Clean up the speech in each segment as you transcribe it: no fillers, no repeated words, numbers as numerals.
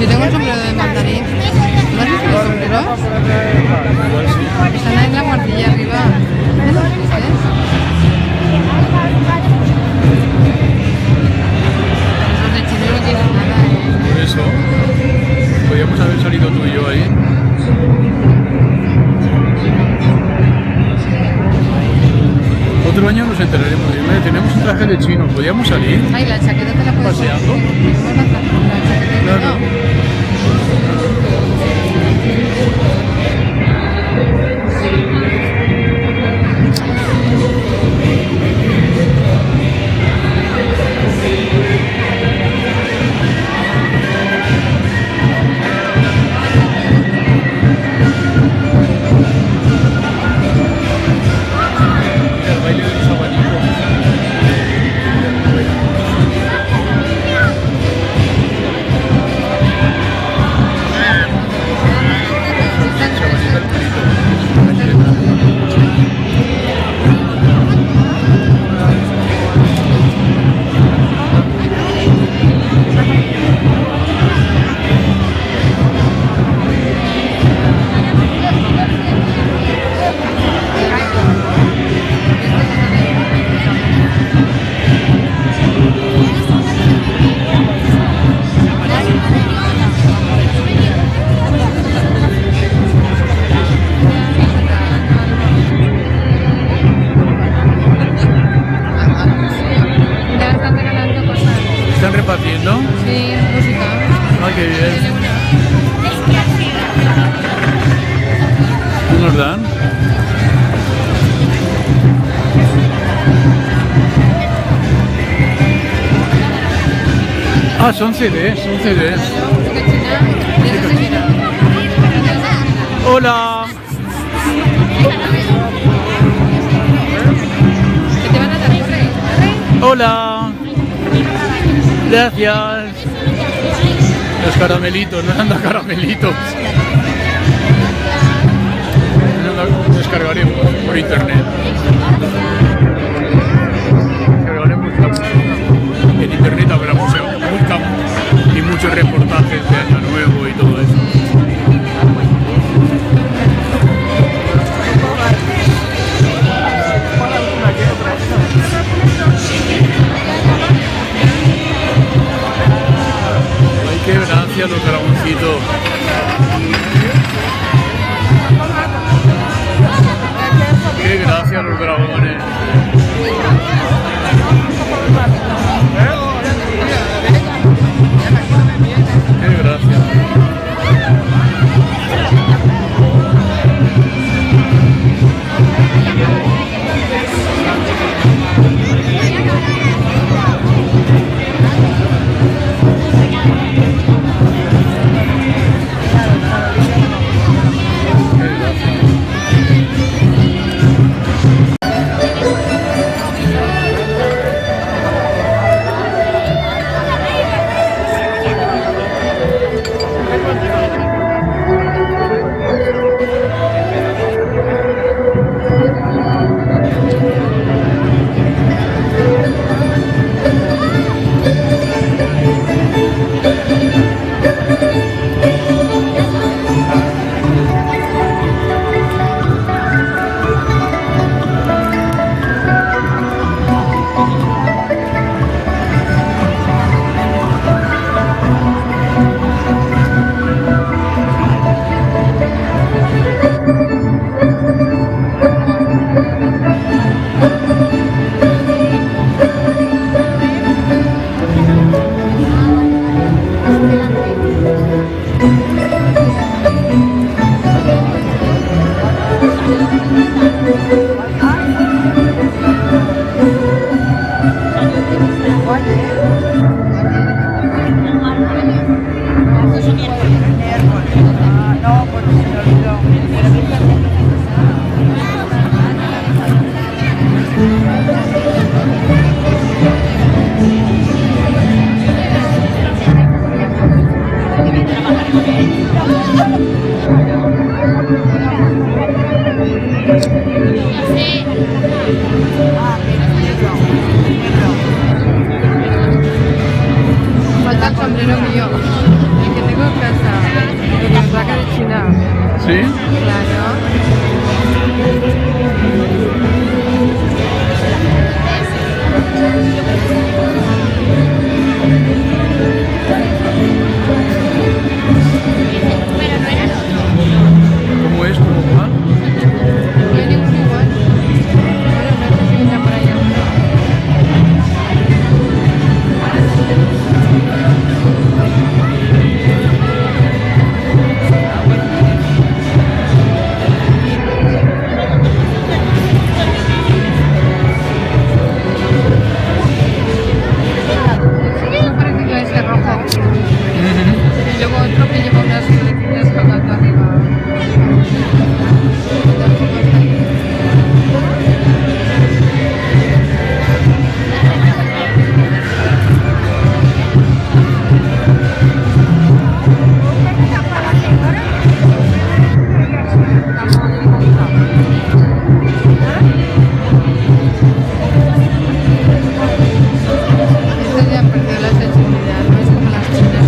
tengo el sombrero de mandarín. ¿No has visto el sombrero? Igual sí. Están en la guardilla arriba. ¿No lo viste? Los de chino no tienen nada, Por eso, podríamos haber salido tú y yo ahí. Otro año nos enteraremos. Tenemos un traje de chino, ¿podríamos salir? Ay, la chaqueta te la puedes ¿Paseando? La chaqueta Claro. El baile de los abanicos. Ya están regalando cosas. ¿Están repartiendo? Sí, música. Ah, qué bien. ¿Qué nos dan? Ah, son CDs, son CDs. Música china. ¿Y eso se quiere? Hola. ¿Qué te van a dar, Rey? Hola. Gracias. Los caramelitos, nos han dado caramelitos. Los descargaremos por internet. Descargaremos en internet, habrá música y muchos reportajes de Año Nuevo y todo eso. Ay, qué gracia los dragoncitos. Qué gracia los dragones. Qué gracia. Qué gracia. placa de China. ¿Sí? Claro. ¿Cómo es? ¿Cómo va? No hay ninguno igual. Bueno, no sé si vendrá por allá. Eso parece que es de rojo. Y luego otro que lleva unas florecitas colgando arriba. Tampoco está ahí. Esto ya perdió la sensibilidad, no es como las chinas.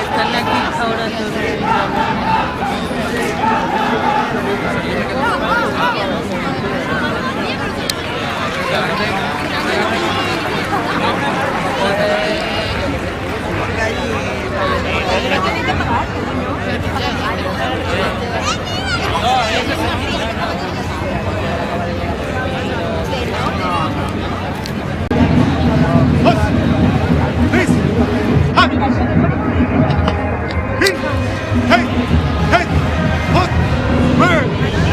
Están aquí ahora Hey! Hey! Hey! Hook! Bird!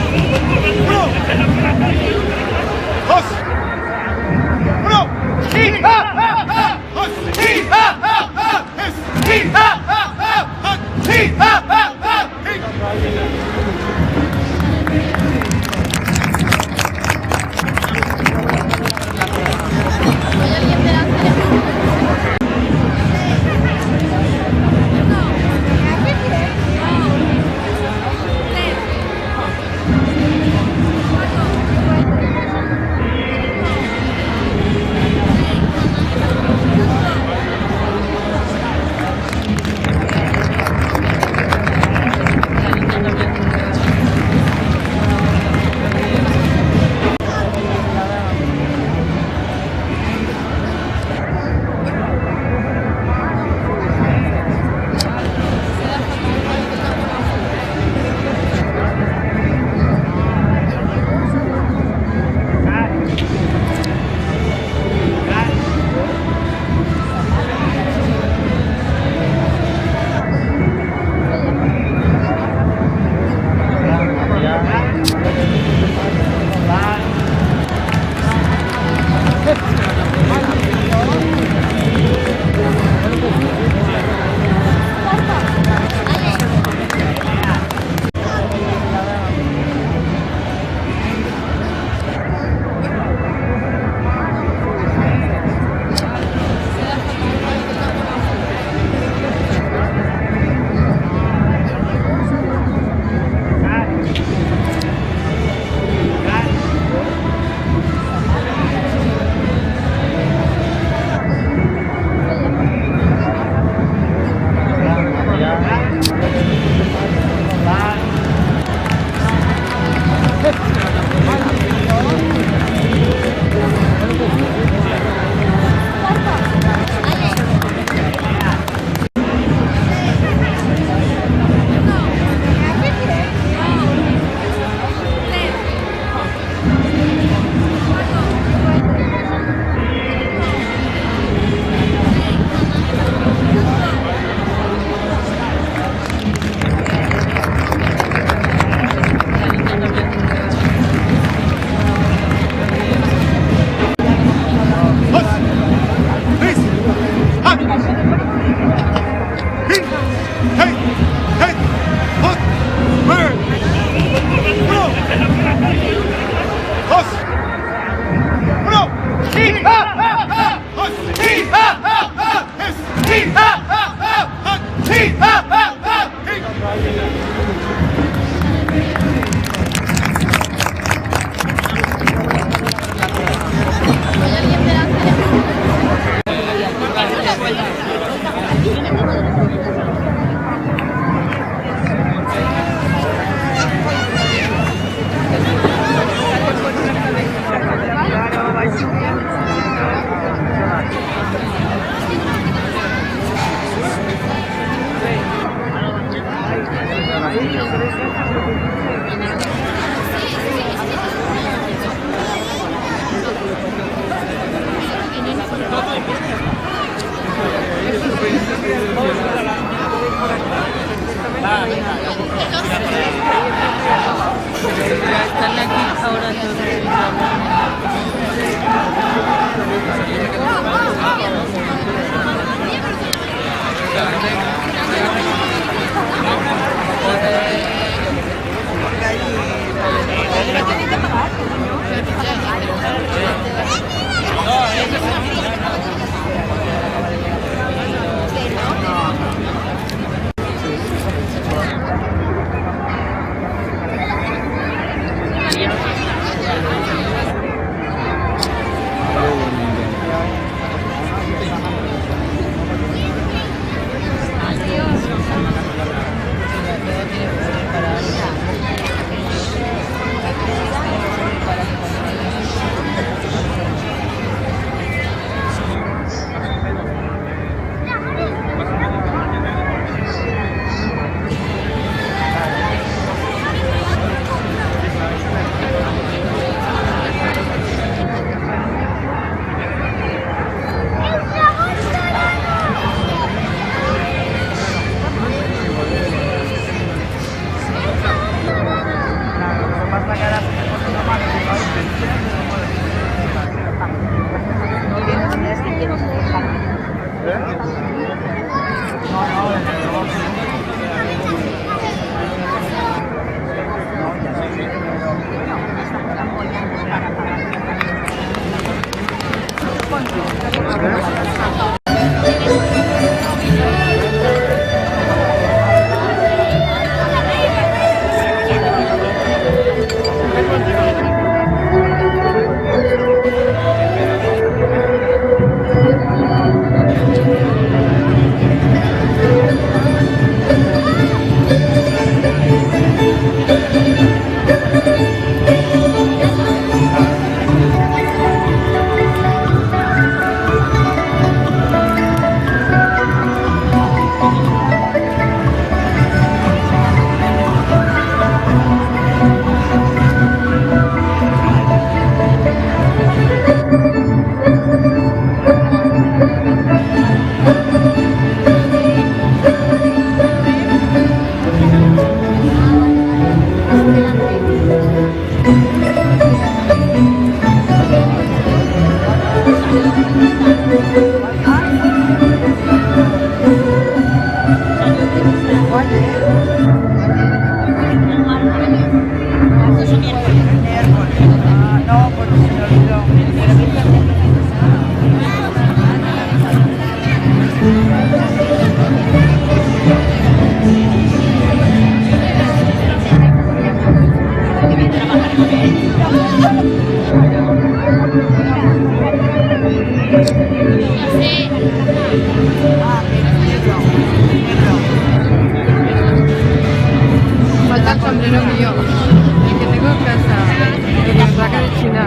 China.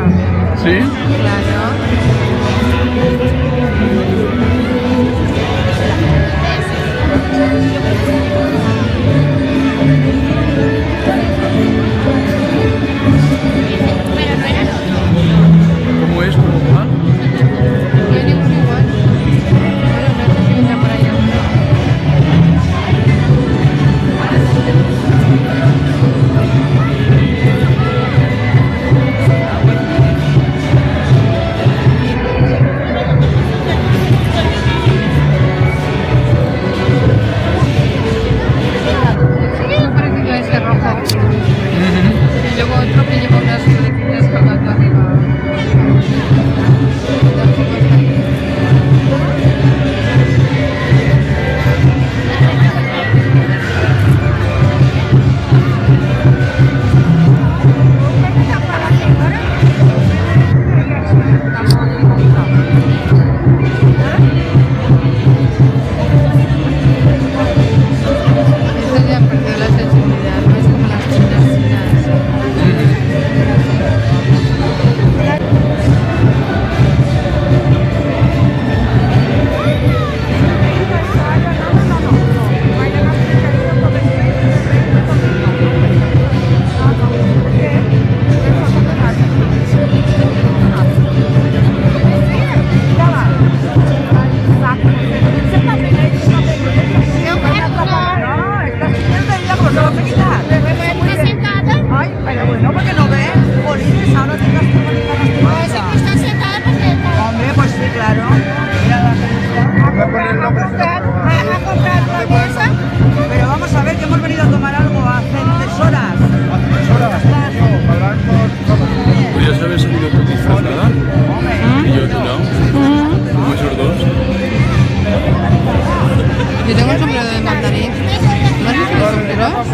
¿Sí? Claro. ¿Cómo es? ¿Cómo va? No hay ningún igual. Bueno, no sé si vendrá por allá. Me parece que es rojo. Y luego otro que lleva unas florecitas colgando arriba. Tampoco está ahí. Esto ya perdió la sensibilidad, no es como las chinas. Ay, pero bueno, porque no ves, Polines, ahora tengas que Hombre, pues sí, claro. Mira la Pero vamos a ver que hemos venido a tomar algo hace 3 horas. Podrías haber salido tú disfrazada y yo a tu lado, como esos dos. Yo tengo el sombrero de mandarín. ¿No has visto los sombreros?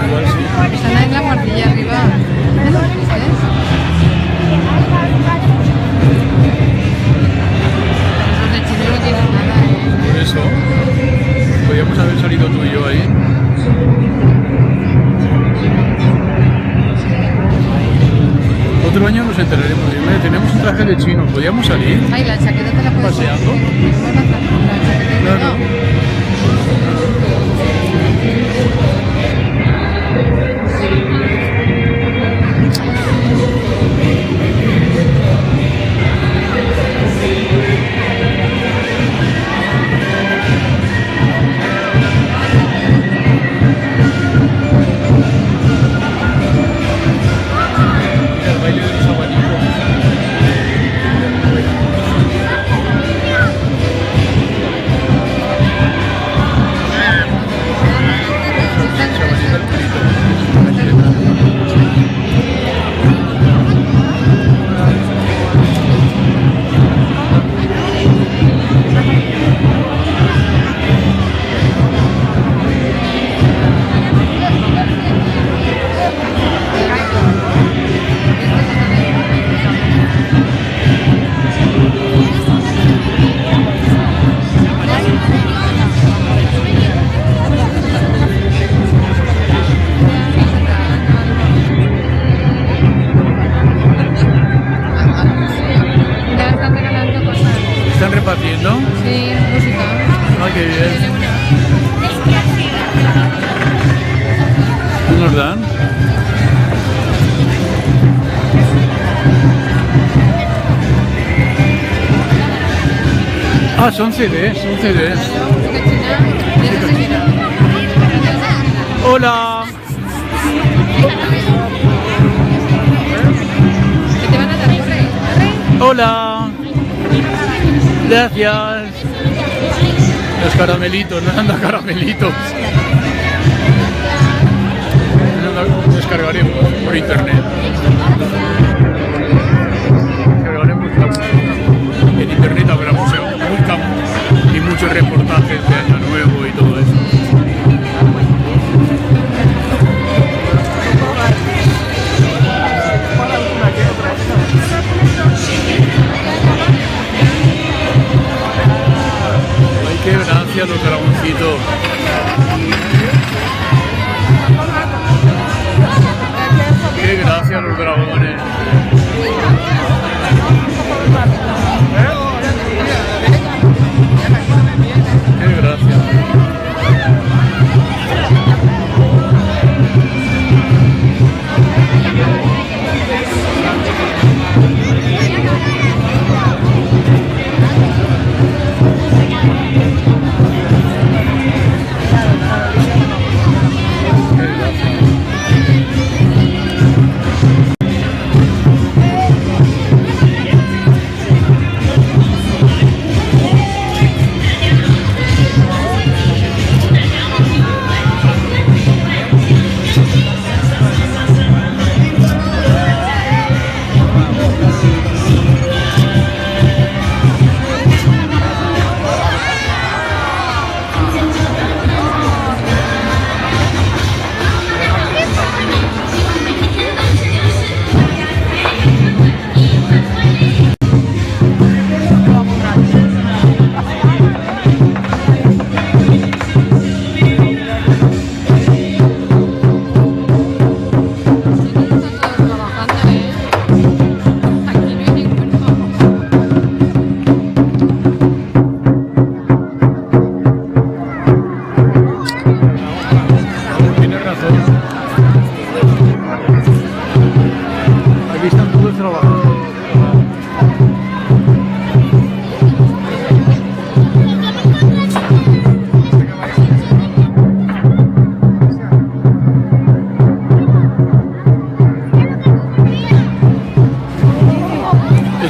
Igual sí. Están ahí en la guardilla arriba. ¿No los viste? Los de chino no tienen nada, Por eso, podríamos haber salido tú y yo ahí. Otro año nos enteraremos. Tenemos un traje de chino, ¿podríamos salir? Ay, la chaqueta te la puedes poner. ¿Paseando? La chaqueta Claro. El baile de los abanicos. Ya están regalando cosas. ¿Están repartiendo? Sí, música. Ay, qué bien. Tiene una. ¿Qué nos dan? Ah, son CDs, son CDs. Música china. Y eso se queda. Hola. ¿Qué te van a dar? Corre. Hola. Gracias. Los caramelitos, nos han dado caramelitos. Los descargaremos por internet. Descargaremos en internet, habrá museo muy campo y muchos reportajes de Año Nuevo y todo eso. Ay, qué gracia los dragoncitos. Qué gracia los dragones.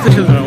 Este es el dragón.